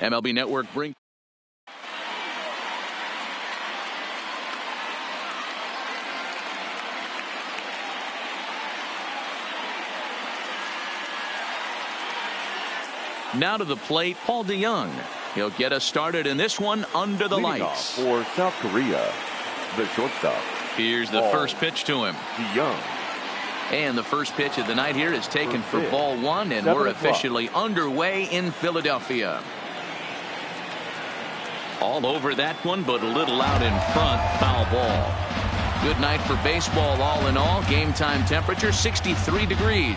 MLB Network brings. Now to the plate, Paul DeJong. He'll get us started in this one under the Leading lights. off for South Korea, the shortstop. Here's the first pitch to him. DeJong. And the first pitch of the night here is taken for ball one, and we're officially underway in Philadelphia. All over that one, but a little out in front. Foul ball. Good night for baseball all in all. Game time temperature 63 degrees.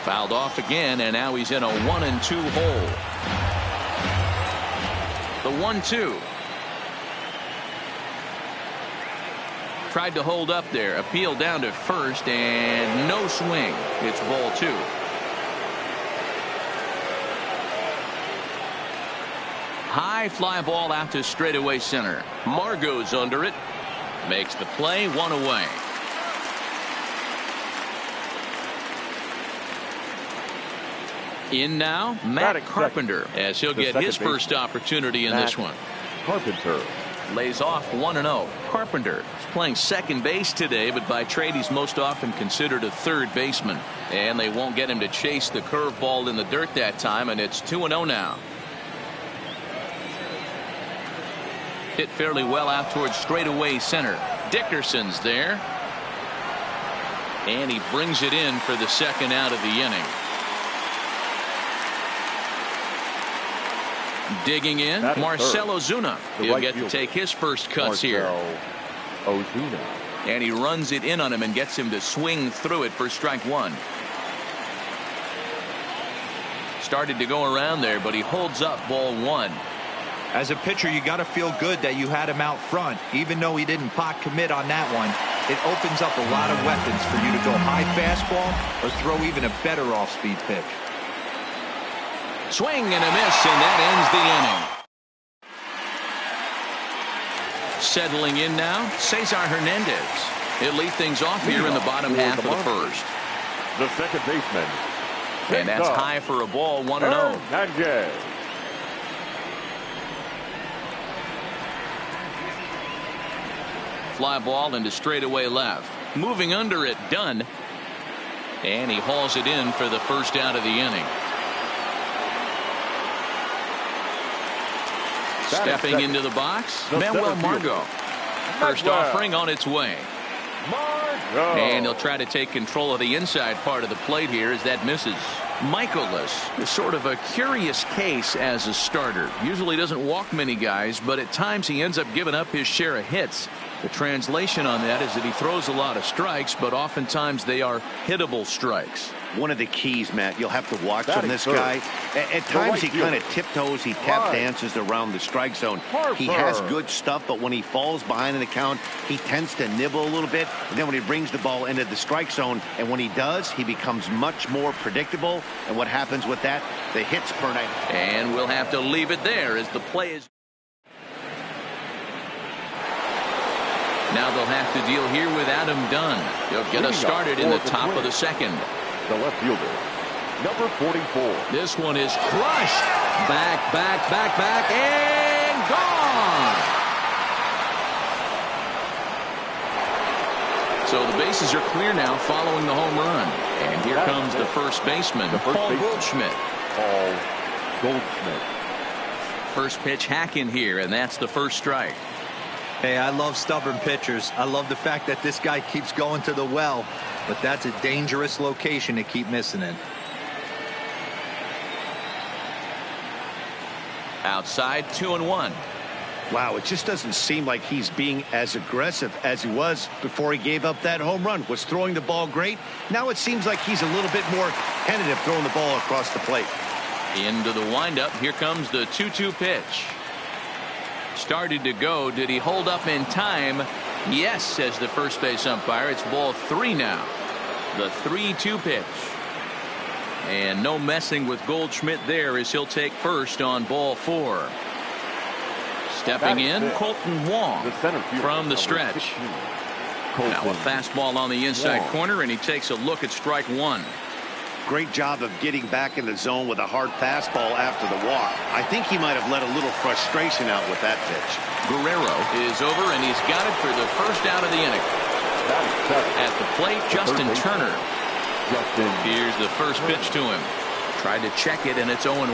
Fouled off again, and now he's in a 1-2 hole. The 1-2. Tried to hold up there. Appeal down to first, and no swing. It's ball two. High fly ball out to straightaway center. Margot's under it. Makes the play, one away. In now, Matt Carpenter, as he'll get his first opportunity in this one. Carpenter lays off 1-0. Carpenter is playing second base today, but by trade he's most often considered a third baseman. And they won't get him to chase the curveball in the dirt that time, and it's 2-0 now. Hit fairly well out towards straightaway center. Dickerson's there. And he brings it in for the second out of the inning. Digging in, Marcell Ozuna. He'll get to take his first cuts here. Ozuna. And he runs it in on him and gets him to swing through it for strike one. Started to go around there, but he holds up ball one. As a pitcher, you got to feel good that you had him out front. Even though he didn't pot commit on that one, it opens up a lot of weapons for you to go high fastball or throw even a better off-speed pitch. Swing and a miss, and that ends the inning. Settling in now, Cesar Hernandez. He'll lead things off here in the bottom half of the first. The second baseman. And that's high for a ball, 1-0. Hernandez. Fly ball into straightaway left. Moving under it, Dunn. And he hauls it in for the first out of the inning. Stepping into the box, Manuel Margot. First offering on its way. And he'll try to take control of the inside part of the plate here as that misses. Michaelis is sort of a curious case as a starter. Usually doesn't walk many guys, but at times he ends up giving up his share of hits. The translation on that is that he throws a lot of strikes, but oftentimes they are hittable strikes. One of the keys, Matt, you'll have to watch from this guy. At times he kind of tiptoes, he tap dances around the strike zone. He has good stuff, but when he falls behind in the count, he tends to nibble a little bit. And then when he brings the ball into the strike zone, and when he does, he becomes much more predictable. And what happens with that? The hits per night. And we'll have to leave it there as the play is. Now they'll have to deal here with Adam Dunn. He'll get us started in the top of the second. The left fielder, number 44. This one is crushed. Back, and gone. So the bases are clear now following the home run. And here comes the first baseman, Paul Goldschmidt. Paul Goldschmidt. First pitch hack in here, and that's the first strike. Hey, I love stubborn pitchers. I love the fact that this guy keeps going to the well, but that's a dangerous location to keep missing it. Outside, 2-1. Wow, it just doesn't seem like he's being as aggressive as he was before he gave up that home run. Was throwing the ball great. Now it seems like he's a little bit more tentative throwing the ball across the plate. Into the windup. Here comes the 2-2 pitch. Started to go. Did he hold up in time? Yes, says the first base umpire. It's ball three now. The 3-2 pitch. And no messing with Goldschmidt there as he'll take first on ball four. Stepping in, Colton Wong from the stretch. Now a fastball on the inside corner, and he takes a look at strike one. Great job of getting back in the zone with a hard fastball after the walk. I think he might have let a little frustration out with that pitch. Guerrero is over, and he's got it for the first out of the inning. At the plate, Justin Turner. Here's the first pitch to him. Tried to check it, and it's 0-1.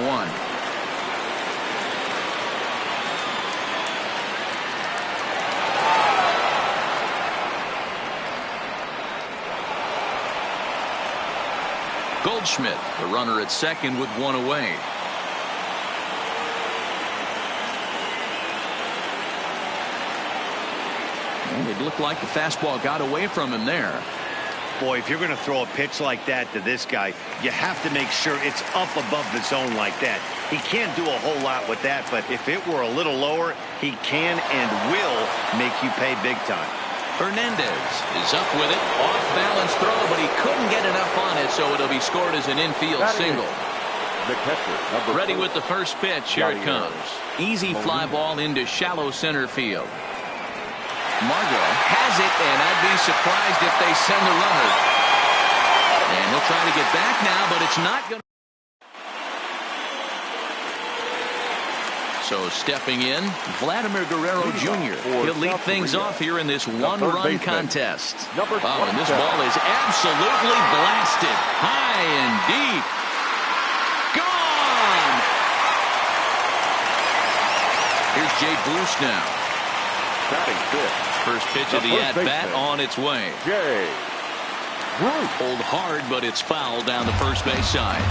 Goldschmidt, the runner at second with one away. And it looked like the fastball got away from him there. Boy, if you're going to throw a pitch like that to this guy, you have to make sure it's up above the zone like that. He can't do a whole lot with that, but if it were a little lower, he can and will make you pay big time. Hernandez is up with it. Off balance throw, but he couldn't get enough on it, so it'll be scored as an infield single. The catcher, ready with the first pitch. Here it comes. Easy fly ball into shallow center field. Margot has it, and I'd be surprised if they send the runner. And he'll try to get back now, but it's not going to. So stepping in, Vladimir Guerrero Jr. He'll lead things off here in this one-run contest. And this ball is absolutely blasted. High and deep. Gone! Here's Jay Bruce now. First pitch of the at-bat on its way. Jay Bruce. Pulled hard, but it's foul down the first base side.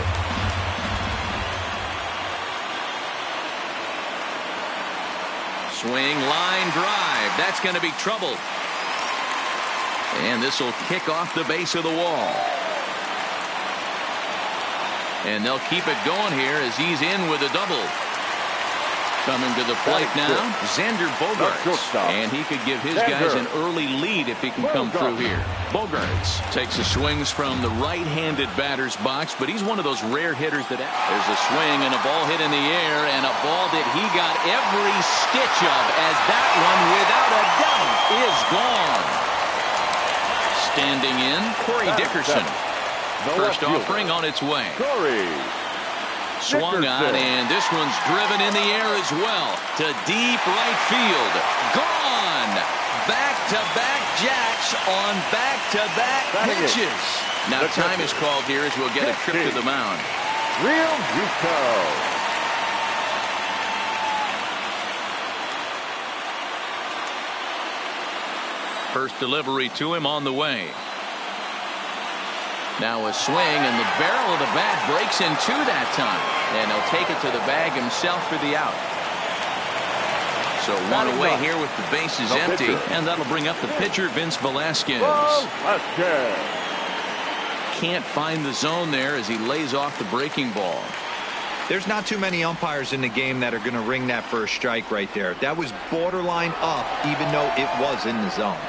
Swing, line drive. That's going to be trouble. And this will kick off the base of the wall. And they'll keep it going here as he's in with a double. Coming to the plate now, Xander Bogaerts. And he could give his guys an early lead if he can come through here. Bogaerts takes the swings from the right-handed batter's box, but he's one of those rare hitters that there's a swing and a ball hit in the air, and a ball that he got every stitch of, as that one, without a doubt, is gone. Standing in, Corey Dickerson. First offering on its way. Swung on, and this one's driven in the air as well to deep right field. Gone! Back-to-back jacks on back-to-back pitches. Now time is called here as we'll get a trip to the mound. Real Muto. First delivery to him on the way. Now a swing, and the barrel of the bat breaks in two that time. And he'll take it to the bag himself for the out. So one away here with the bases empty. And that'll bring up the pitcher, Vince Velasquez. Can't find the zone there as he lays off the breaking ball. There's not too many umpires in the game that are going to ring that first strike right there. That was borderline up, even though it was in the zone.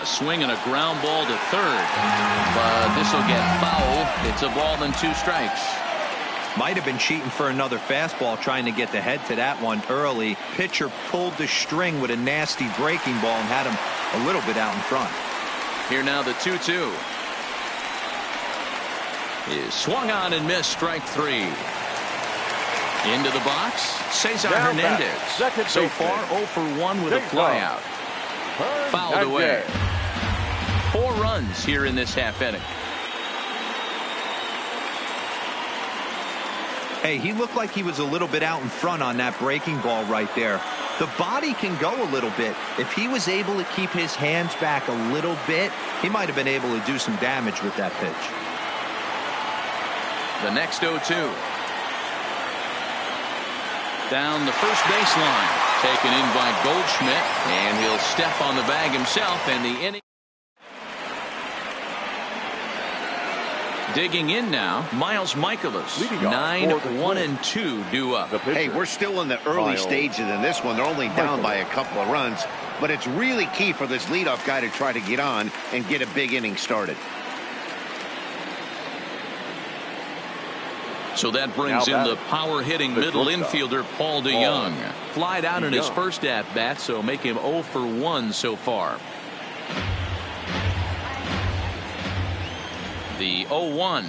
Swing and a ground ball to third, but this will get foul. It's a ball and two strikes. Might have been cheating for another fastball, trying to get the head to that one early. Pitcher pulled the string with a nasty breaking ball and had him a little bit out in front. Here now the 2-2 is swung on and missed. Strike three. Into the box, Cesar Hernandez. So far 0 for 1 with a flyout. Fouled away. 4 runs here in this half inning. Hey, he looked like he was a little bit out in front on that breaking ball right there. The body can go a little bit. If he was able to keep his hands back a little bit, he might have been able to do some damage with that pitch. The next 0-2. Down the first baseline. Taken in by Goldschmidt, and he'll step on the bag himself, and the inning. Digging in now, Miles Mikolas. 9-1-2 due up. Hey, we're still in the early stages in this one. They're only down by a couple of runs, but it's really key for this leadoff guy to try to get on and get a big inning started. So that brings in the power-hitting middle infielder, Paul DeJong. Flied out in his first at-bat, so make him 0 for 1 so far. The 0-1.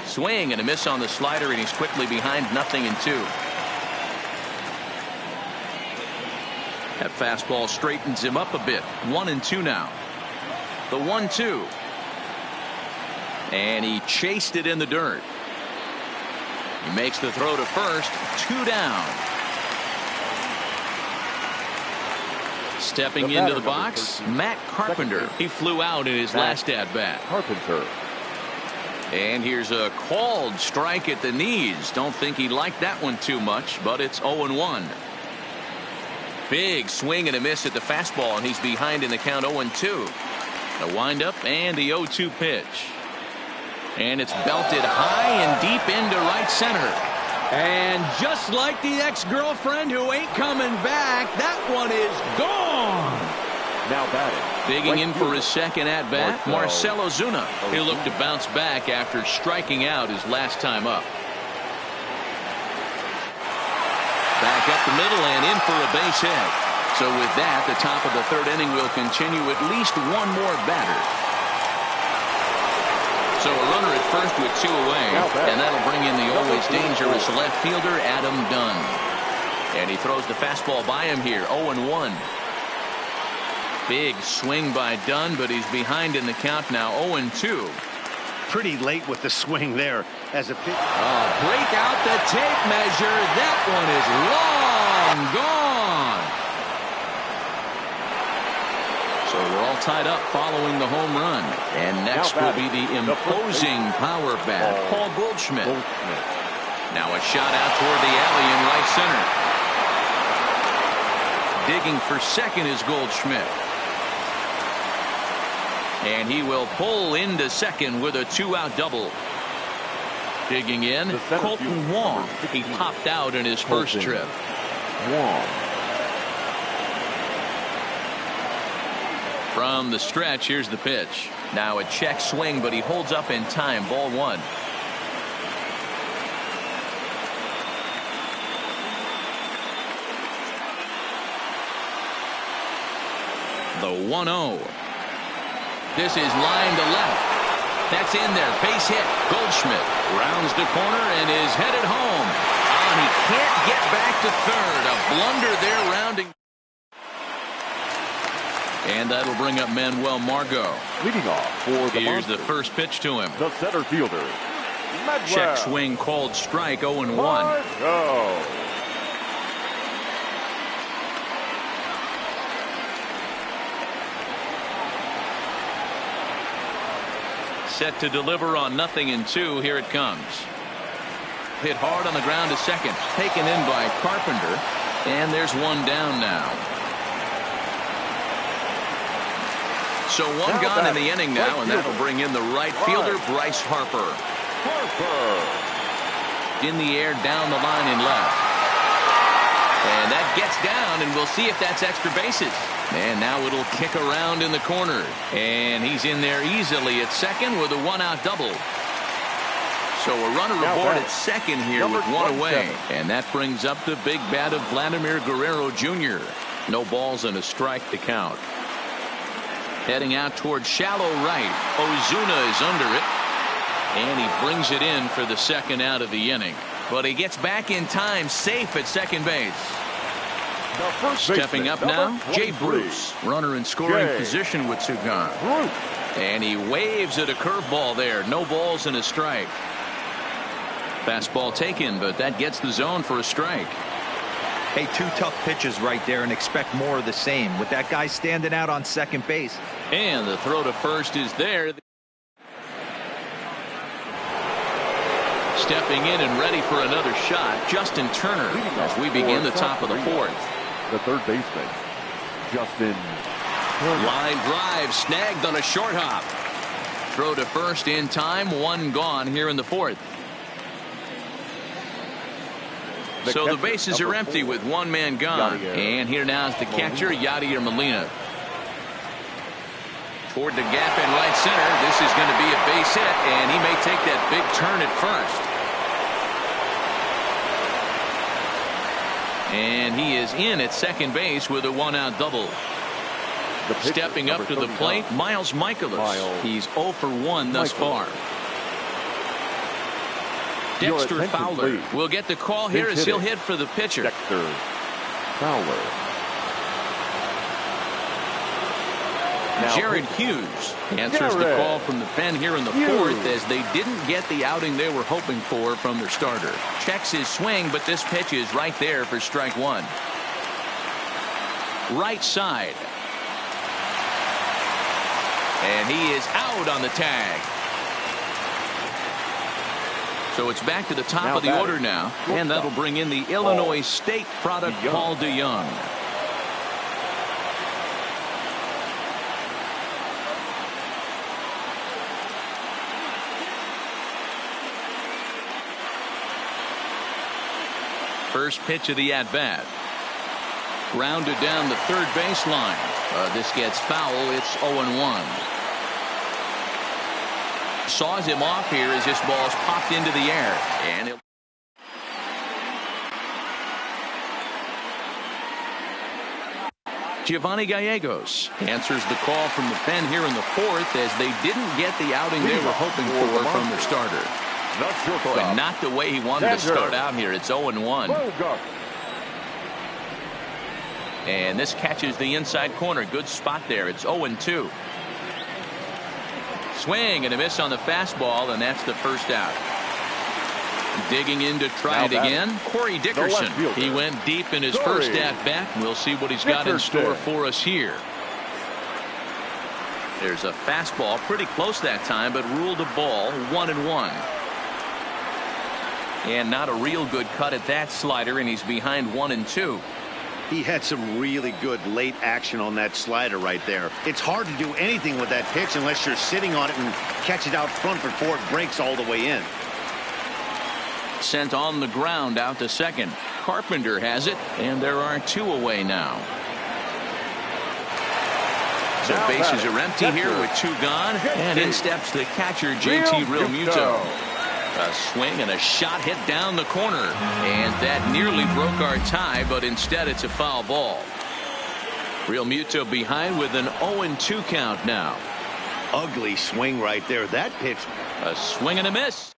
Swing and a miss on the slider, and he's quickly behind 0-2. That fastball straightens him up a bit. 1-2 now. The 1-2. And he chased it in the dirt. He makes the throw to first. 2 down. Stepping into the box, Matt Carpenter. He flew out in his last at-bat. Carpenter. And here's a called strike at the knees. Don't think he liked that one too much, but it's 0-1. Big swing and a miss at the fastball, and he's behind in the count 0-2. The windup and the 0-2 pitch. And it's belted high and deep into right center. And just like the ex-girlfriend who ain't coming back, that one is gone. Now batting. Digging in for his second at-bat, Marcell Ozuna. He'll look to bounce back after striking out his last time up. Back up the middle and in for a base hit. So with that, the top of the third inning will continue at least one more batter. So a runner at first with 2 away, and that'll bring in the always dangerous left fielder, Adam Dunn. And he throws the fastball by him here, 0-1. Big swing by Dunn, but he's behind in the count now, 0-2. Pretty late with the swing there as a pitch. Break out the tape measure. That one is long gone. So we're all tied up following the home run. And next will be the imposing power bat, Paul Goldschmidt. Now a shot out toward the alley in right center. Digging for second is Goldschmidt. And he will pull into second with a 2-out double. Digging in, Colton Wong. He popped out in his first trip. Wong. From the stretch, here's the pitch. Now a check swing, but he holds up in time. Ball 1. The 1-0. This is line to left. That's in there. Base hit. Goldschmidt rounds the corner and is headed home. And he can't get back to third. A blunder there rounding. And that'll bring up Manuel Margot. Leading off for the Here's Monsters, the first pitch to him. the center fielder, Manuel Check swing called strike, 0-1. Margot. Set to deliver on 0-2. Here it comes. Hit hard on the ground to second. Taken in by Carpenter. And there's one down now. So one gone in the inning now, and that'll bring in the right fielder, Bryce Harper. In the air, down the line in left. And that gets down, and we'll see if that's extra bases. And now it'll kick around in the corner. And he's in there easily at second with a 1-out double. So a runner aboard at second here with 1 away. And that brings up the big bat of Vladimir Guerrero Jr. No balls and a strike to count. Heading out toward shallow right. Ozuna is under it. And he brings it in for the second out of the inning. But he gets back in time, safe at second base. Stepping up now, Jay Bruce. Runner in scoring position with 2 gone. And he waves at a curveball there. No balls and a strike. Fastball taken, but that gets the zone for a strike. Hey, 2 tough pitches right there, and expect more of the same with that guy standing out on second base. And the throw to first is there. Stepping in and ready for another shot, Justin Turner, as we begin the top of the 4th. The third baseman, Justin Turner. Line drive snagged on a short hop. Throw to first in time, 1 gone here in the 4th. So the bases are empty with 1 man gone. And here now is the catcher, Yadier Molina. Toward the gap in right center. This is going to be a base hit, and he may take that big turn at first. And he is in at second base with a one-out double. Stepping up to the plate, Miles Mikolas. He's 0 for 1 thus far. Dexter Fowler will get the call here as he'll hit for the pitcher. Dexter Fowler. Jared Hughes answers the call from the pen here in the fourth as they didn't get the outing they were hoping for from their starter. Checks his swing, but this pitch is right there for strike one. Right side. And he is out on the tag. So it's back to the top of the order now, and that'll bring in the Illinois State product, Paul DeJong. First pitch of the at-bat. Grounded down the third baseline. This gets foul. It's 0-1. Saws him off here as this ball's popped into the air. And it Giovanni Gallegos answers the call from the pen here in the fourth as they didn't get the outing they were hoping for from their starter. Boy, not the way he wanted to start out here. It's 0-1. And this catches the inside corner. Good spot there. It's 0-2. Swing and a miss on the fastball, and that's the first out. Digging in to try it again, Corey Dickerson. He went deep in his first at-bat. We'll see what he's got in store for us here. There's a fastball pretty close that time, but ruled a ball. 1-1. And not a real good cut at that slider, and he's behind 1-2. He had some really good late action on that slider right there. It's hard to do anything with that pitch unless you're sitting on it and catch it out front before it breaks all the way in. Sent on the ground out to second. Carpenter has it, and there are two away now. So bases are empty here with two gone, and in steps the catcher, JT Realmuto. A swing and a shot hit down the corner, and that nearly broke our tie, but instead it's a foul ball. Realmuto behind with an 0-2 count now. Ugly swing right there. That pitch. A swing and a miss.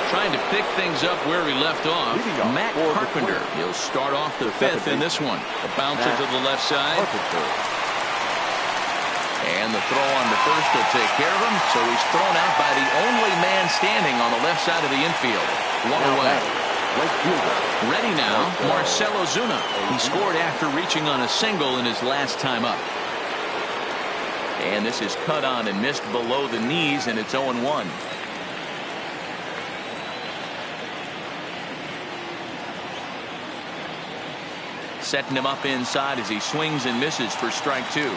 Trying to pick things up where he left off. Matt Carpenter. He'll start off the fifth in this one. A bouncer to the left side. And the throw on the first will take care of him. So he's thrown out by the only man standing on the left side of the infield. One away. Ready now, Marcell Ozuna. He scored after reaching on a single in his last time up. And this is cut on and missed below the knees, and it's 0-1. Setting him up inside as he swings and misses for strike two.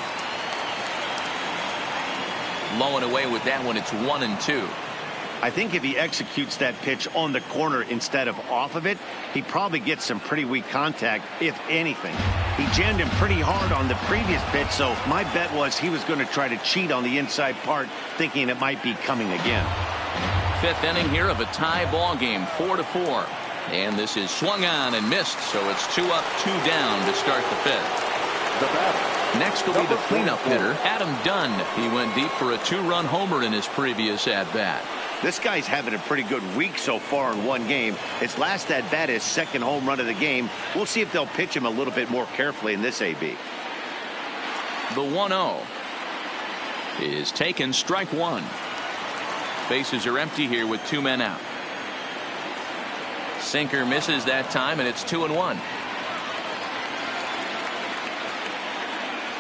Low and away with that one. It's 1-2. I think if he executes that pitch on the corner instead of off of it, he probably gets some pretty weak contact, if anything. He jammed him pretty hard on the previous pitch, so my bet was he was going to try to cheat on the inside part, thinking it might be coming again. Fifth inning here of a tie ball game, 4-4. And this is swung on and missed, so it's 2 up, 2 down to start the fifth. The batter. Next will be the cleanup hitter, Adam Dunn. He went deep for a 2-run homer in his previous at-bat. This guy's having a pretty good week so far in one game. His last at-bat is second home run of the game. We'll see if they'll pitch him a little bit more carefully in this AB. The 1-0 is taken, strike one. Bases are empty here with 2 men out. Sinker misses that time, and it's 2-1.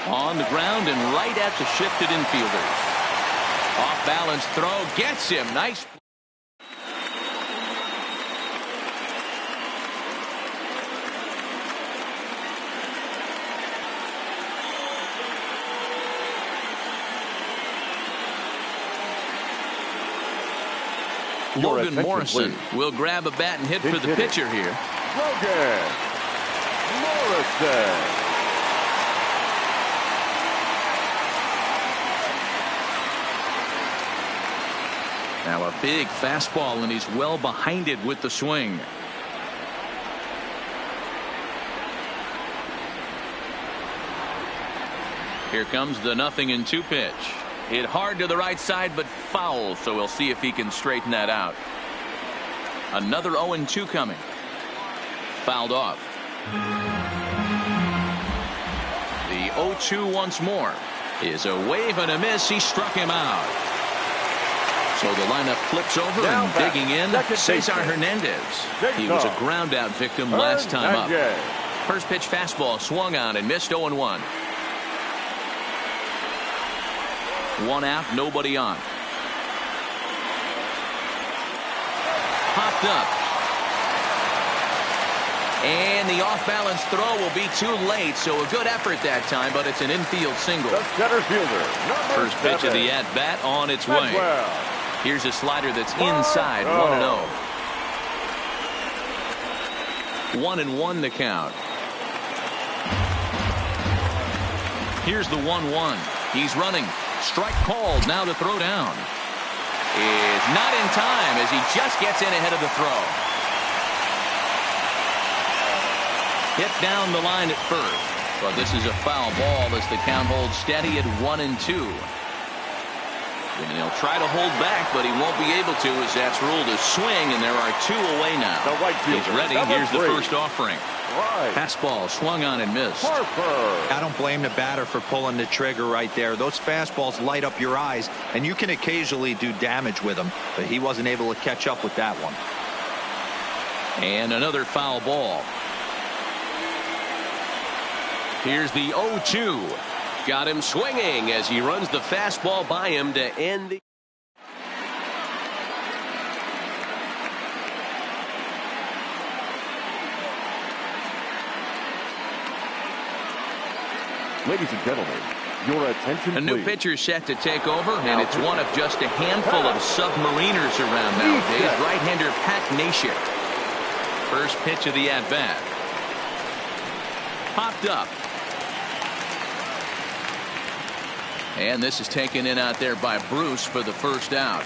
On the ground and right at the shifted infielders. Off balance throw gets him. Nice. Logan Morrison will grab a bat and hit for the pitcher here. Logan Morrison. Now a big fastball, and he's well behind it with the swing. Here comes the 0-2 pitch. Hit hard to the right side, but foul, so we'll see if he can straighten that out. Another 0-2 coming. Fouled off. The 0-2 once more is a wave and a miss. He struck him out. So the lineup flips over, and digging in, Cesar Hernandez. He was a ground out victim last time up. First pitch fastball swung on and missed. 0-1. One out, nobody on. Popped up. And the off-balance throw will be too late, so a good effort that time, but it's an infield single. The center fielder, First pitch of the at-bat on its way. Here's a slider that's inside. 1-0. 1-1 the count. Here's the 1-1. He's running. Strike called. Now to throw down. Is not in time as he just gets in ahead of the throw. Hit down the line at first. But this is a foul ball as the count holds steady at 1-2. And he'll try to hold back, but he won't be able to as that's ruled a swing, and there are two away now. He's ready. Here's the first offering. Fastball swung on and missed. I don't blame the batter for pulling the trigger right there. Those fastballs light up your eyes, and you can occasionally do damage with them, but he wasn't able to catch up with that one. And another foul ball. Here's the 0-2. Got him swinging as he runs the fastball by him to end the. Ladies and gentlemen, your attention, A new please. pitcher set to take over, and it's one of just a handful of submariners around nowadays. Right-hander Pat Neshek. First pitch of the at-bat. Popped up. And this is taken in out there by Bruce for the first out.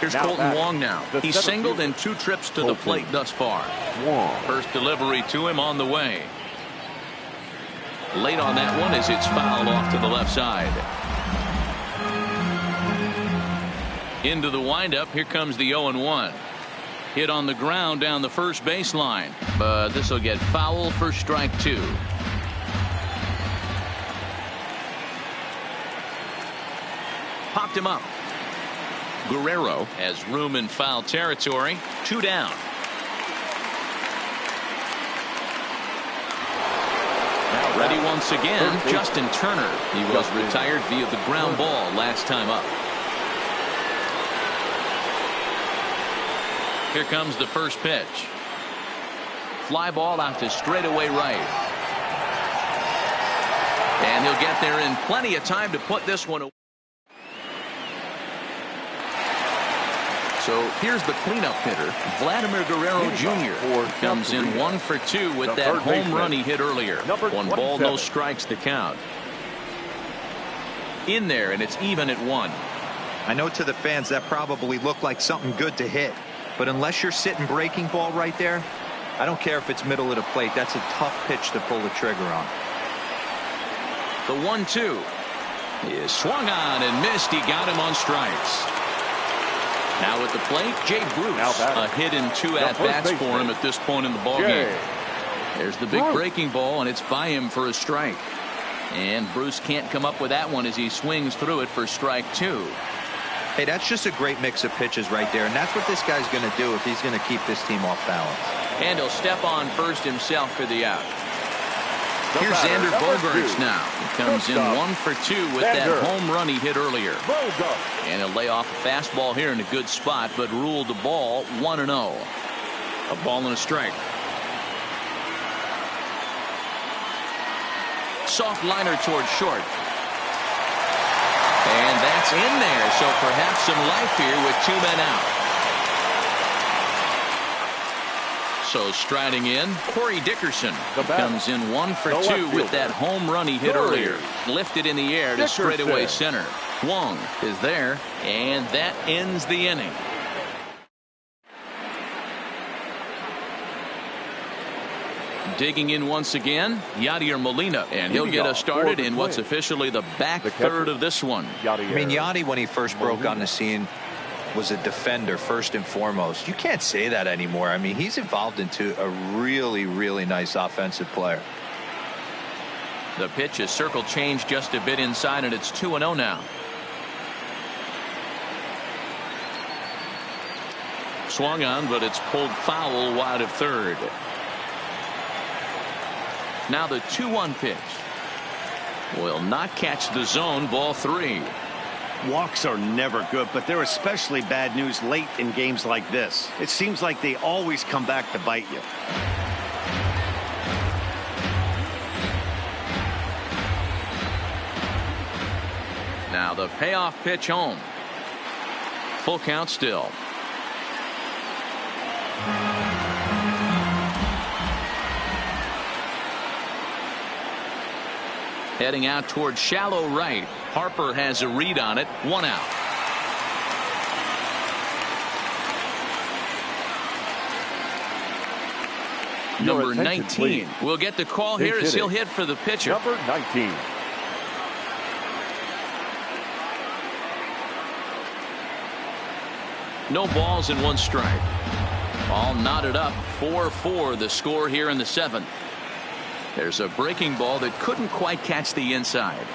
Here's Colton Wong now. He's singled in 2 trips to the plate thus far. First delivery to him on the way. Late on that one as it's fouled off to the left side. Into the windup. Here comes the 0-1. Hit on the ground down the first baseline, but this will get foul for strike 2. Popped him up. Guerrero has room in foul territory. 2 down. Ready once again, Justin Turner. He was retired via the ground ball last time up. Here comes the first pitch. Fly ball out to straightaway right. And he'll get there in plenty of time to put this one away. So here's the cleanup hitter, Vladimir Guerrero Jr. Comes in 1 for 2 with that home run he hit earlier. 1 ball, no strikes to count. In there, and it's even at 1. I know to the fans that probably looked like something good to hit, but unless you're sitting breaking ball right there, I don't care if it's middle of the plate. That's a tough pitch to pull the trigger on. The 1-2 is swung on and missed. He got him on strikes. Now at the plate, Jay Bruce. A hit in 2 at-bats for him at this point in the ballgame. There's the big breaking ball, and it's by him for a strike. And Bruce can't come up with that one as he swings through it for strike 2. Hey, that's just a great mix of pitches right there, and that's what this guy's going to do if he's going to keep this team off balance. And he'll step on first himself for the out. Here's Xander Bogaerts now. He comes in 1 for 2 with that home run he hit earlier. And he'll lay off a fastball here in a good spot, but ruled the ball 1-0. A ball and a strike. Soft liner towards short. And that's in there, so perhaps some life here with 2 men out. So striding in, Corey Dickerson comes in 1 for 2 with that home run he hit earlier. Lifted in the air to straightaway center. Wong is there, and that ends the inning. Digging in once again, Yadier Molina, and he'll get us started in what's officially the back third of this one. I mean, Yadi, when he first broke on the scene, was a defender first and foremost. You can't say that anymore. I mean, he's evolved into a really, really nice offensive player. The pitch is circle changed just a bit inside, and it's 2-0 now. Swung on, but it's pulled foul wide of third. Now the 2-1 pitch will not catch the zone. Ball 3. Walks are never good, but they're especially bad news late in games like this. It seems like they always come back to bite you. Now the payoff pitch home. Full count still. Heading out toward shallow right. Harper has a read on it. 1 out. Number 19 will get the call here as he'll hit for the pitcher. Number 19. No balls and 1 strike. All knotted up. 4-4 the score here in the 7th. There's a breaking ball that couldn't quite catch the inside.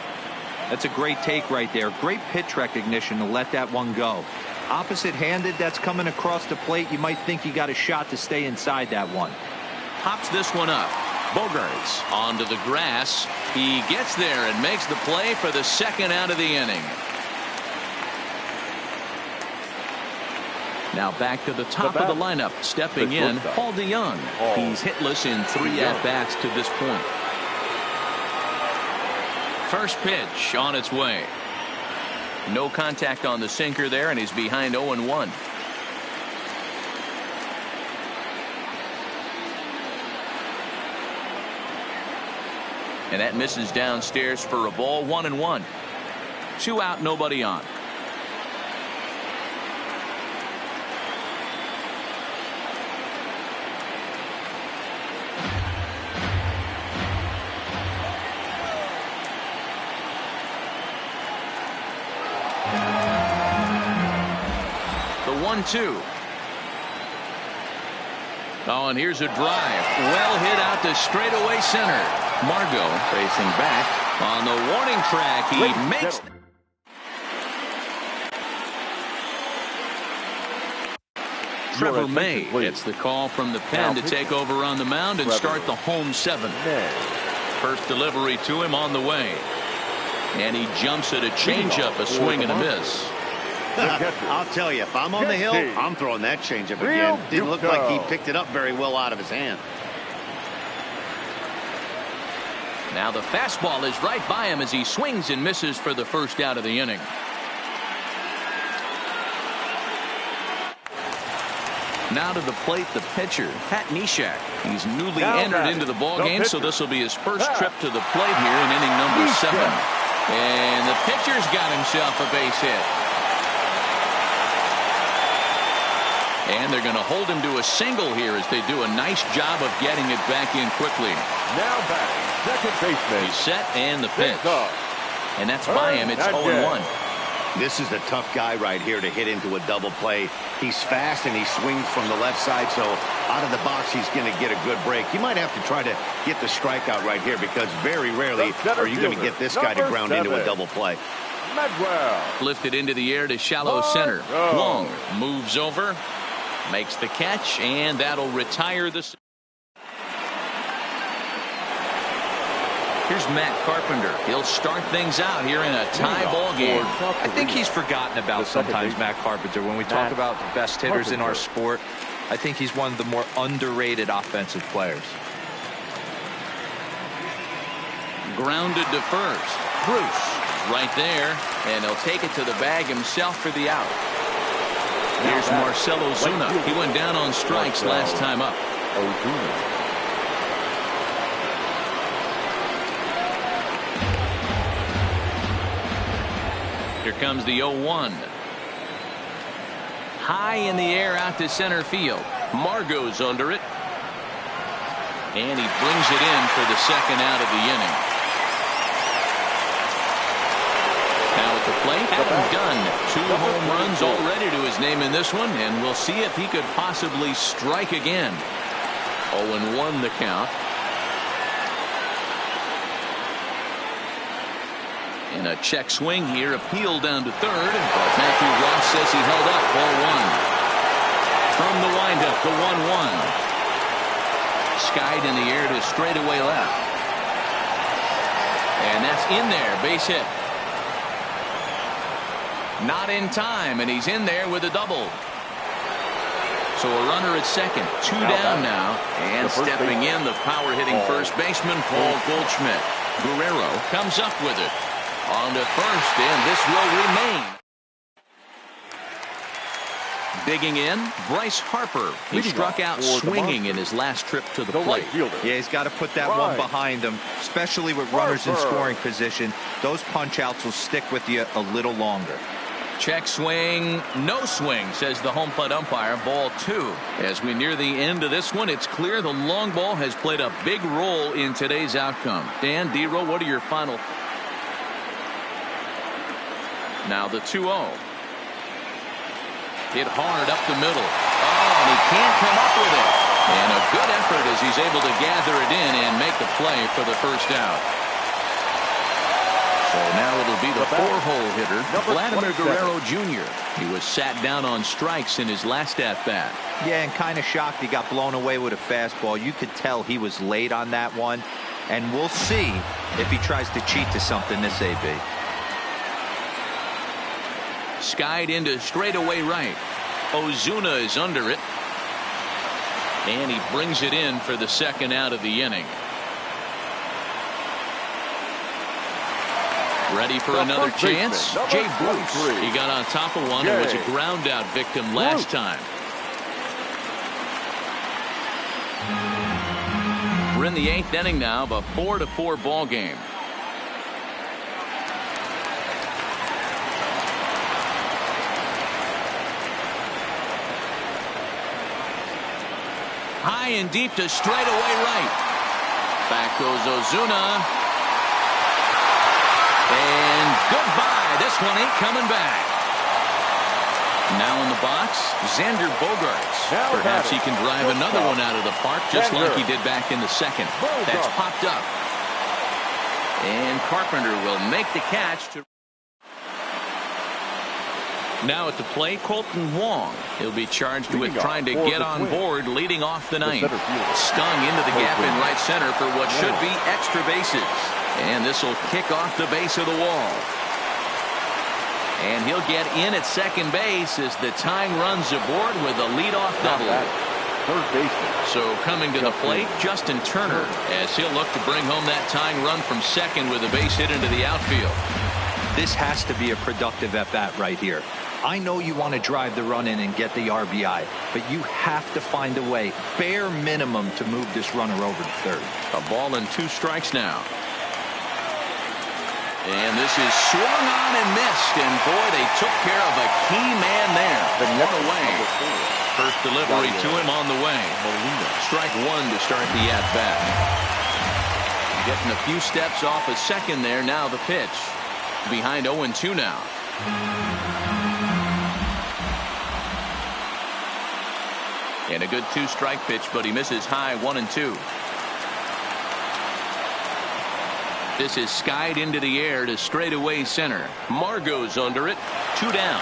That's a great take right there. Great pitch recognition to let that one go. Opposite handed, that's coming across the plate. You might think you got a shot to stay inside that one. Pops this one up. Bogaerts onto the grass. He gets there and makes the play for the 2nd out of the inning. Now back to the top of the lineup. Stepping in, Paul DeJong. He's hitless in 3 at-bats to this point. First pitch on its way. No contact on the sinker there, and he's behind 0-1. And that misses downstairs for a ball. 1-1. 2 out, nobody on. The 1-2. Oh, and here's a drive. Well hit out to straightaway center. Margot racing back on the warning track. He makes. Trevor May gets the call from the pen to take over on the mound and start the home 7th. First delivery to him on the way. And he jumps at a changeup, a swing and a miss. I'll tell you, if I'm on the hill, I'm throwing that changeup again. Didn't look like he picked it up very well out of his hand. Now the fastball is right by him as he swings and misses for the 1st out of the inning. Now to the plate, the pitcher, Pat Neshek. He's newly entered into the ball game, so this will be his first trip to the plate here in inning number 7. And the pitcher's got himself a base hit. And they're going to hold him to a single here as they do a nice job of getting it back in quickly. Now back, second baseman. He's set and the pitch. And that's by him. It's 0-1. This is a tough guy right here to hit into a double play. He's fast and he swings from the left side, so out of the box he's going to get a good break. You might have to try to get the strikeout right here because very rarely are you going to get this guy to ground into a double play. Medwell. Lifted into the air to shallow center. Wong moves over, makes the catch, and that'll retire the. Here's Matt Carpenter. He'll start things out here in a tie ball game. I think he's forgotten about sometimes Matt Carpenter. When we talk about the best hitters in our sport, I think he's one of the more underrated offensive players. Grounded to first. Bruce right there, and he'll take it to the bag himself for the out. Here's Marcell Ozuna. He went down on strikes last time up. Here comes the 0-1. High in the air out to center field. Margot's under it. And he brings it in for the second out of the inning. Now at the plate, Adam Dunn. 2 home runs already to his name in this one, and we'll see if he could possibly strike again. 0-1 the count. And a check swing here, appeal down to third, but Matthew Ross says he held up. Ball 1. From the windup, the 1-1. Skied in the air to straightaway left. And that's in there, base hit. Not in time, and he's in there with a double. So a runner at second, 2 down now, and stepping in, the power-hitting first baseman, Paul Goldschmidt. Guerrero comes up with it. On to first, and this will remain. Digging in, Bryce Harper. He struck out swinging in his last trip to the plate. Yeah, he's got to put that one behind him, especially with runners in scoring position. Those punch-outs will stick with you a little longer. Check swing, no swing, says the home plate umpire. Ball 2. As we near the end of this one, it's clear the long ball has played a big role in today's outcome. Dan, D-Row, what are your final? Now the 2-0. Hit hard up the middle. Oh, and he can't come up with it. And a good effort as he's able to gather it in and make the play for the first out. So now it'll be the 4-hole hitter, Vladimir Guerrero Jr. He was sat down on strikes in his last at-bat. Yeah, and kind of shocked he got blown away with a fastball. You could tell he was late on that one. And we'll see if he tries to cheat to something this AB. Skied into straightaway right. Ozuna is under it. And he brings it in for the second out of the inning. Ready for another chance? Jay Bruce. He got on top of one and was a ground out victim last time. We're in the 8th inning now of a 4-4 ball game. High and deep to straightaway right. Back goes Ozuna. And goodbye. This one ain't coming back. Now in the box, Xander Bogaerts. Perhaps he can drive another one out of the park just like he did back in the second. That's popped up. And Carpenter will make the catch to. Now at the plate, Colton Wong. He'll be charged with trying to get on board leading off the ninth. Stung into the gap in right center for what should be extra bases. And this will kick off the base of the wall. And he'll get in at second base as the tying runs aboard with a leadoff double. So coming to the plate, Justin Turner, as he'll look to bring home that tying run from second with a base hit into the outfield. This has to be a productive at-bat right here. I know you want to drive the run in and get the RBI, but you have to find a way, bare minimum, to move this runner over to third. A ball and 2 strikes now. And this is swung on and missed, and boy, they took care of a key man there. One away. First delivery to him on the way. Strike 1 to start the at-bat. Getting a few steps off a second there. Now the pitch. Behind 0-2 now. And a good 2-strike pitch, but he misses high 1-2. This is skied into the air to straightaway center. Margot's under it. 2 down.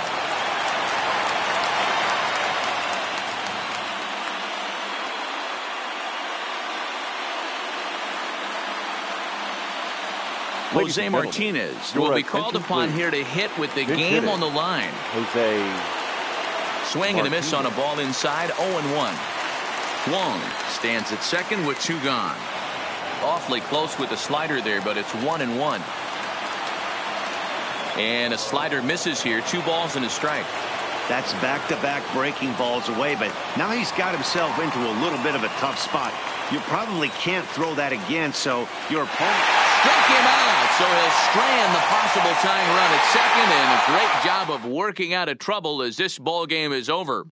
Jose Martinez will be called upon here to hit with the game on the line. Swing and a miss on a ball inside. 0-1. Wong stands at second with 2 gone. Awfully close with the slider there, but it's 1-1. And a slider misses here. 2 balls and a strike. That's back-to-back breaking balls away, but now he's got himself into a little bit of a tough spot. You probably can't throw that again, so your opponent struck him out, so he'll strand the possible tying run at second, and a great job of working out of trouble as this ball game is over.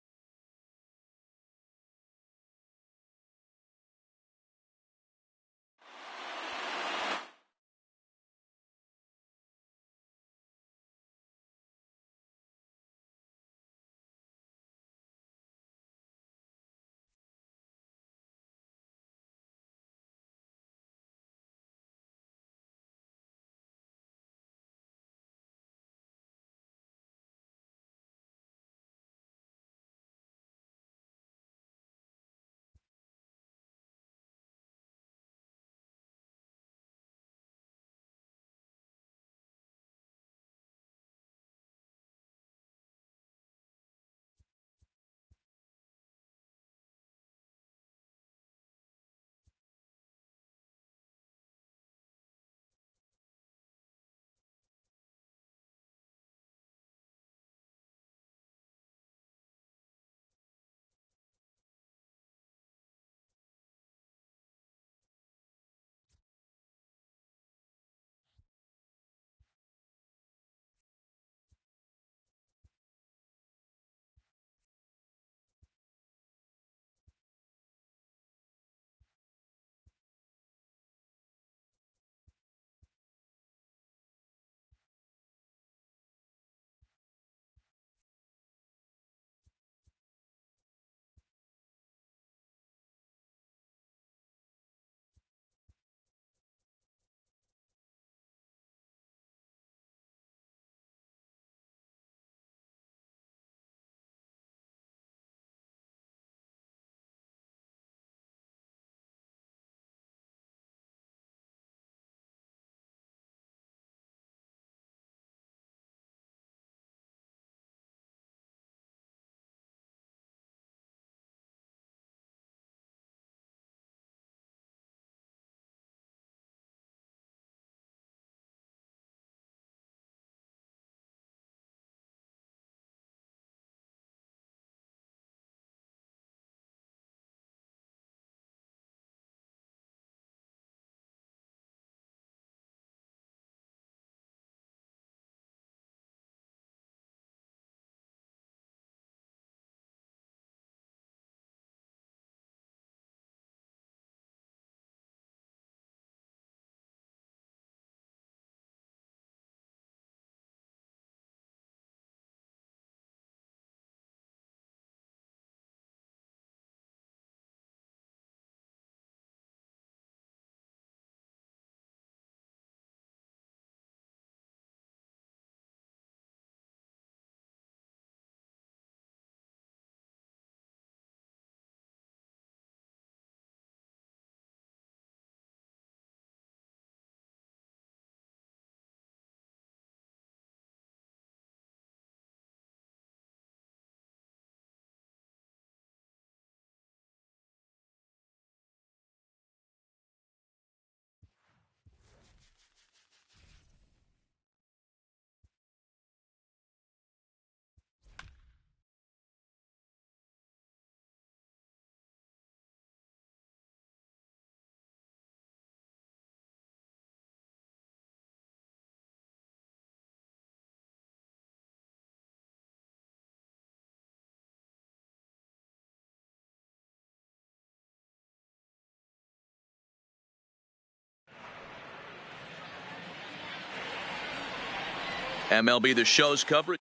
MLB The Show's coverage.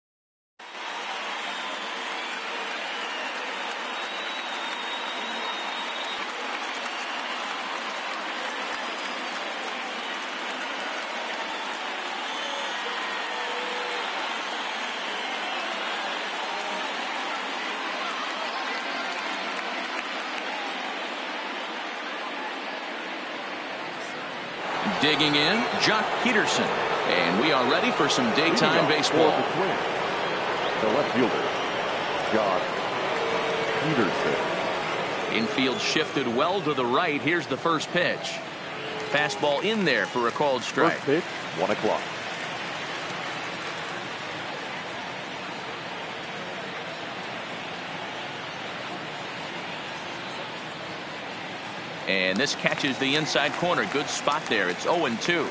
Digging in, Jock Peterson. And we are ready for some daytime baseball. The left fielder, Jock Peterson. Infield shifted well to the right. Here's the first pitch. Fastball in there for a called strike. First pitch, 1 o'clock. And this catches the inside corner. Good spot there. It's 0-2.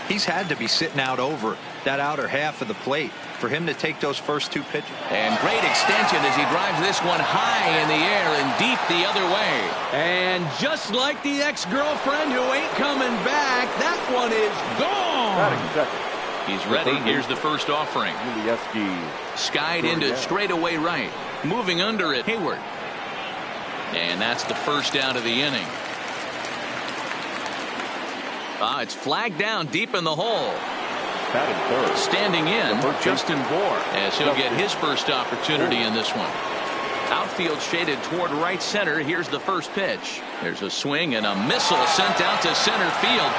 He's had to be sitting out over that outer half of the plate for him to take those first 2 pitches. And great extension as he drives this one high in the air and deep the other way. And just like the ex-girlfriend who ain't coming back, that one is gone. He's ready. Here's the first offering. Skied into straightaway right. Moving under it, Hayward. And that's the first out of the inning. It's flagged down deep in the hole. Standing in, Justin Bour, as he'll get his first opportunity in this one. Outfield shaded toward right center. Here's the first pitch. There's a swing and a missile sent out to center field.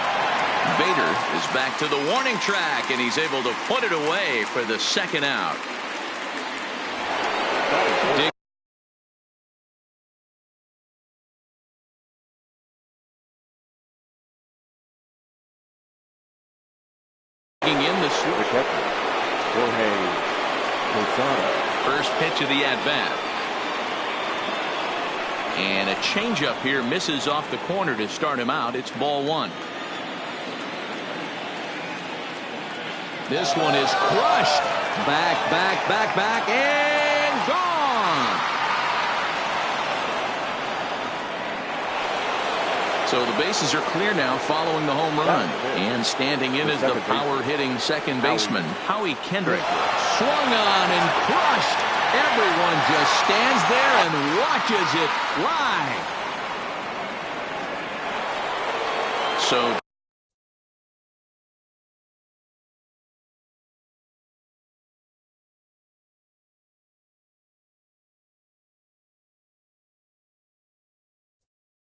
Bader is back to the warning track, and he's able to put it away for the second out. First pitch of the at-bat. And a changeup here misses off the corner to start him out. It's ball 1. This one is crushed. Back, and gone. So the bases are clear now following the home run. And standing in is the power-hitting second baseman, Howie Kendrick. Swung on and crushed. Everyone just stands there and watches it fly. So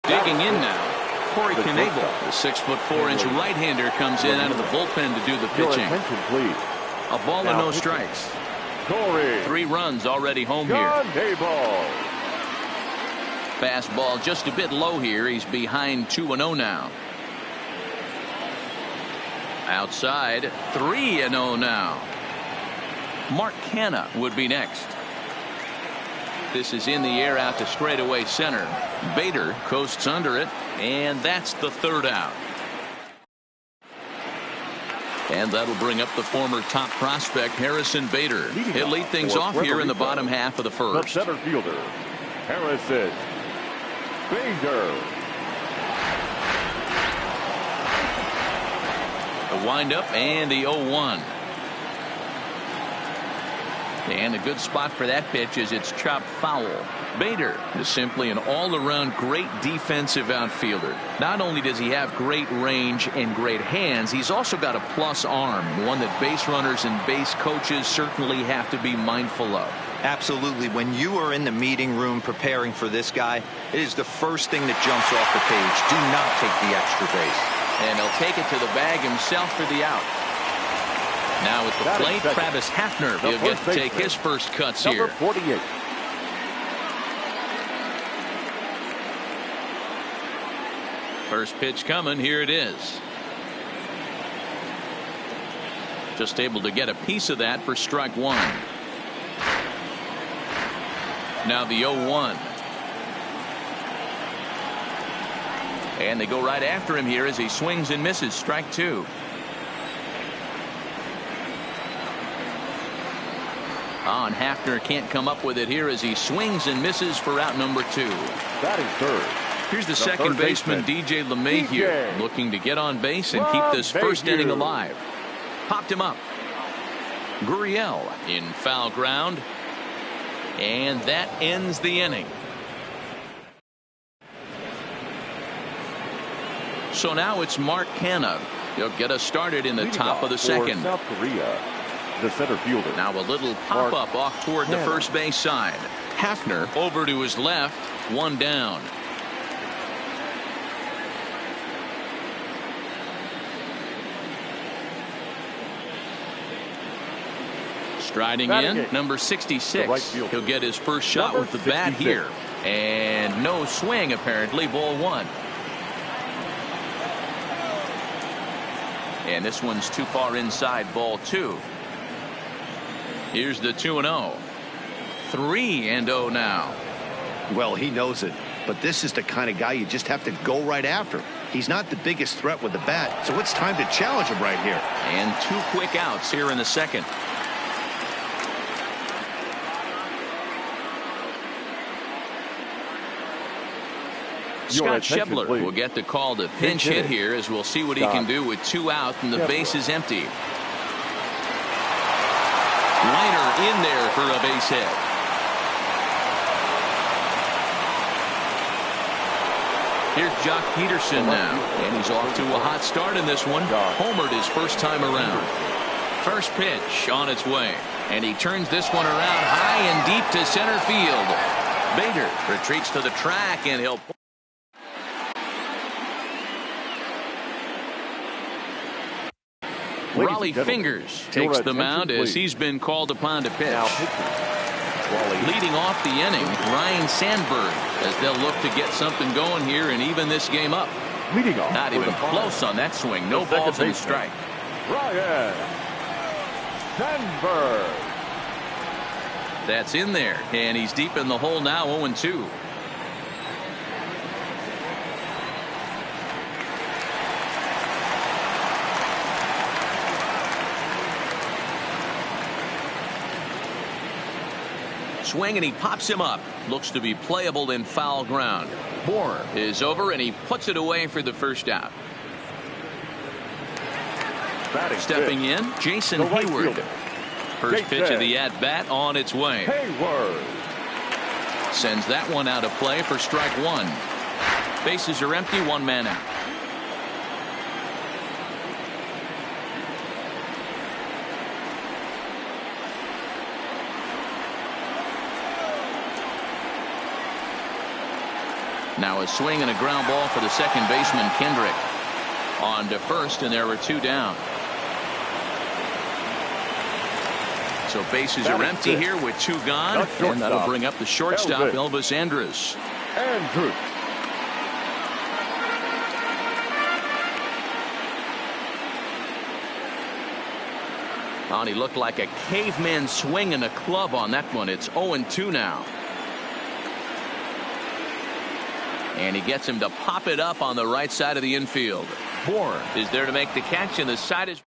digging in now, Corey Knebel, the 6'4" right-hander, comes in out of the bullpen to do the pitching. A ball and no strikes. 3 runs already home here. Fastball just a bit low here. He's behind 2-0 now. Outside 3-0 now. Mark Canha would be next. This is in the air out to straightaway center. Bader coasts under it, and that's the third out. And that'll bring up the former top prospect, Harrison Bader. He'll lead things off here in the bottom half of the first. The center fielder, Harrison Bader. The windup and the 0-1. And a good spot for that pitch is it's chopped foul. Bader is simply an all-around great defensive outfielder. Not only does he have great range and great hands, he's also got a plus arm, one that base runners and base coaches certainly have to be mindful of. Absolutely. When you are in the meeting room preparing for this guy, it is the first thing that jumps off the page. Do not take the extra base. And he'll take it to the bag himself for the out. Now at the plate, Travis Hafner. He'll get to take his first cuts here. Number 48. First pitch coming. Here it is. Just able to get a piece of that for strike 1. Now the 0-1. And they go right after him here as he swings and misses. Strike 2. And Hafner can't come up with it here as he swings and misses for out number 2. Batting third. Here's the second baseman, DJ LeMahieu, looking to get on base and keep this first inning alive. Popped him up. Gurriel in foul ground. And that ends the inning. So now it's Mark Canha. He'll get us started in the top of the second. South Korea, the center fielder. Now a little pop-up off toward the first base side. Hafner over to his left. 1 down. Striding in, number 66. He'll get his first shot with the bat here. And no swing, apparently. Ball 1. And this one's too far inside. Ball 2. Here's the 2-0. 3-0 now. Well, he knows it, but this is the kind of guy you just have to go right after. He's not the biggest threat with the bat, so it's time to challenge him right here. And 2 quick outs here in the second. Scott Schebler will get the call to pinch hit here, as we'll see what he can do with 2 out and the base is empty. Liner in there for a base hit. Here's Jock Peterson now, and he's off to a hot start in this one. Homered his first time around. First pitch on its way, and he turns this one around high and deep to center field. Bader retreats to the track, and he'll... Raleigh Fingers takes the mound as he's been called upon to pitch. Leading off the inning, Ryan Sandberg, as they'll look to get something going here and even this game up. Not even close on that swing. No balls and a strike. Ryan Sandberg. That's in there, and he's deep in the hole now, 0-2. Swing, and he pops him up. Looks to be playable in foul ground. Moore is over, and he puts it away for the first out. Stepping in, Jason Hayward. First pitch of the at-bat on its way. Hayward sends that one out of play for strike 1. Bases are empty, 1 man out. Now a swing and a ground ball for the second baseman, Kendrick. On to first, and there were 2 down. So bases are empty here with 2 gone, and that'll bring up the shortstop, Elvis Andrus. And he looked like a caveman swinging a club on that one. It's 0-2 now. And he gets him to pop it up on the right side of the infield. Moore is there to make the catch, and the side is...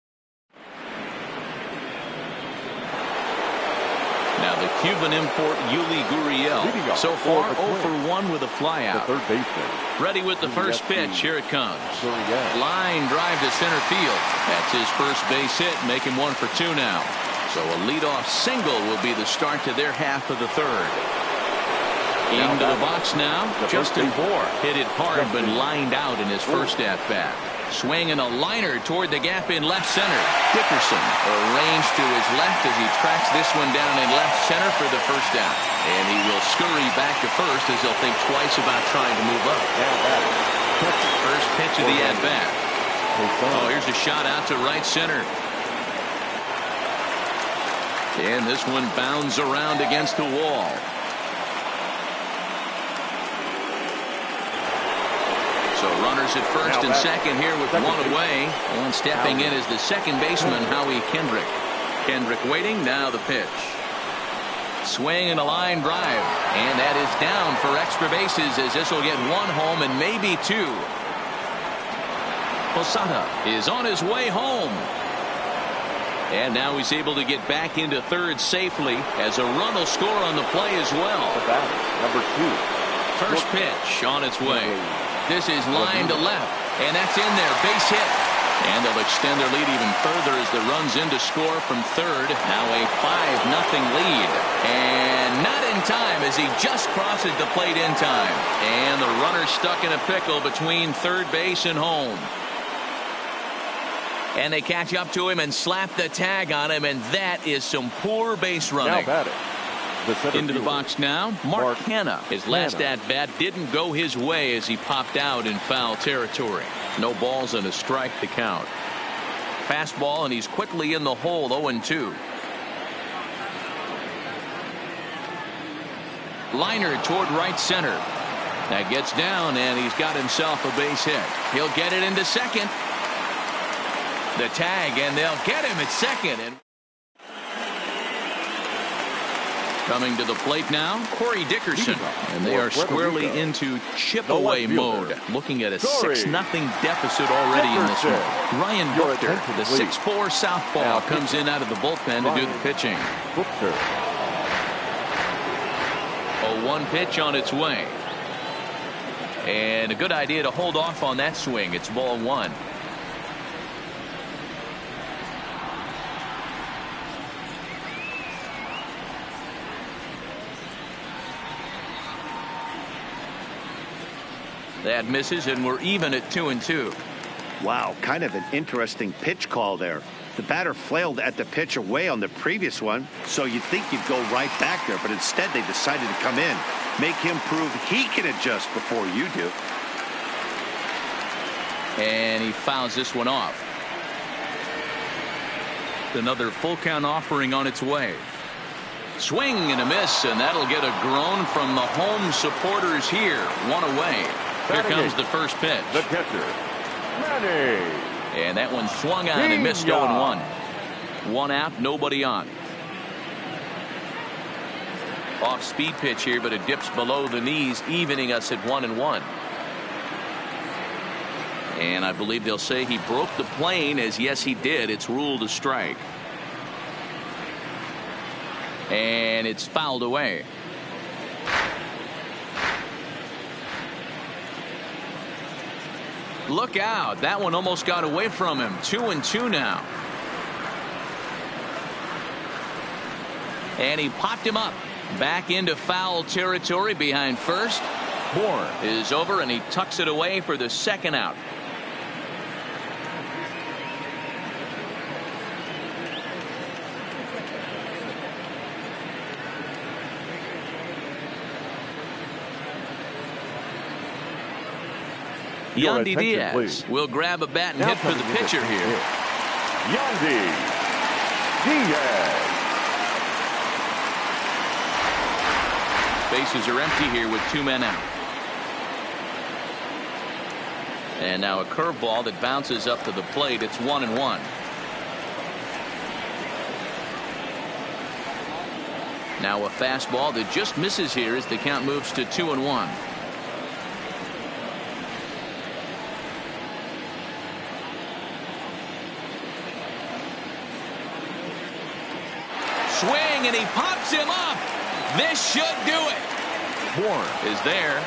Now the Cuban import, Yuli Gurriel. So far, 0 for 1 with a flyout. Third baseman. Ready with the first pitch. Here it comes. Line drive to center field. That's his first base hit, making 1 for 2 now. So a leadoff single will be the start to their half of the third. Into the box now, Justin Bour hit it hard but lined out in his first at-bat. Swing and a liner toward the gap in left center. Dickerson arranged to his left as he tracks this one down in left center for the first out. And he will scurry back to first as he'll think twice about trying to move up. First pitch of the at-bat. Oh, here's a shot out to right center. And this one bounds around against the wall. So runners at first and second here with 1 away. And stepping in is the second baseman, Howie Kendrick. Kendrick waiting, now the pitch. Swing and a line drive. And that is down for extra bases, as this will get 1 home and maybe 2. Posada is on his way home. And now he's able to get back into third safely, as a run will score on the play as well. Number 2. First pitch on its way. This is line to left, and that's in there, base hit. And they'll extend their lead even further as the run's in to score from third. Now a 5-0 lead. And not in time, as he just crosses the plate in time. And the runner stuck in a pickle between third base and home. And they catch up to him and slap the tag on him, and that is some poor base running. Into the box now, Mark Hanna. His last at-bat didn't go his way as he popped out in foul territory. No balls and a strike to count. Fastball, and he's quickly in the hole, 0-2. Liner toward right center. That gets down, and he's got himself a base hit. He'll get it into second. The tag, and they'll get him at second. Coming to the plate now, Corey Dickerson. And they are squarely into chip-away mode. Looking at a 6-0 deficit already in this one. Ryan Buchter, the 6'4" southpaw, comes in out of the bullpen to do the pitching. A 1 pitch on its way. And a good idea to hold off on that swing. It's ball 1. That misses, and we're even at 2-2. Wow, kind of an interesting pitch call there. The batter flailed at the pitch away on the previous one, so you'd think you'd go right back there, but instead they decided to come in, make him prove he can adjust before you do. And he fouls this one off. Another full count offering on its way. Swing and a miss, and that'll get a groan from the home supporters here. 1 away. Here comes the first pitch. The catcher, Manny. And that one swung on and missed 0-1. 1 out, nobody on. Off speed pitch here, but it dips below the knees, evening us at 1-1. And I believe they'll say he broke the plane, as yes he did. It's ruled a strike. And it's fouled away. Look out. That one almost got away from him. 2-2 now. And he popped him up. Back into foul territory behind first. Bourne is over, and he tucks it away for the 2nd out. Yandy Diaz will grab a bat and hit for the pitcher here. Yandy Diaz. Bases are empty here with 2 men out. And now a curveball that bounces up to the plate. It's 1-1. Now a fastball that just misses here as the count moves to 2-1. Swing, and he pops him up. This should do it. Bourne is there.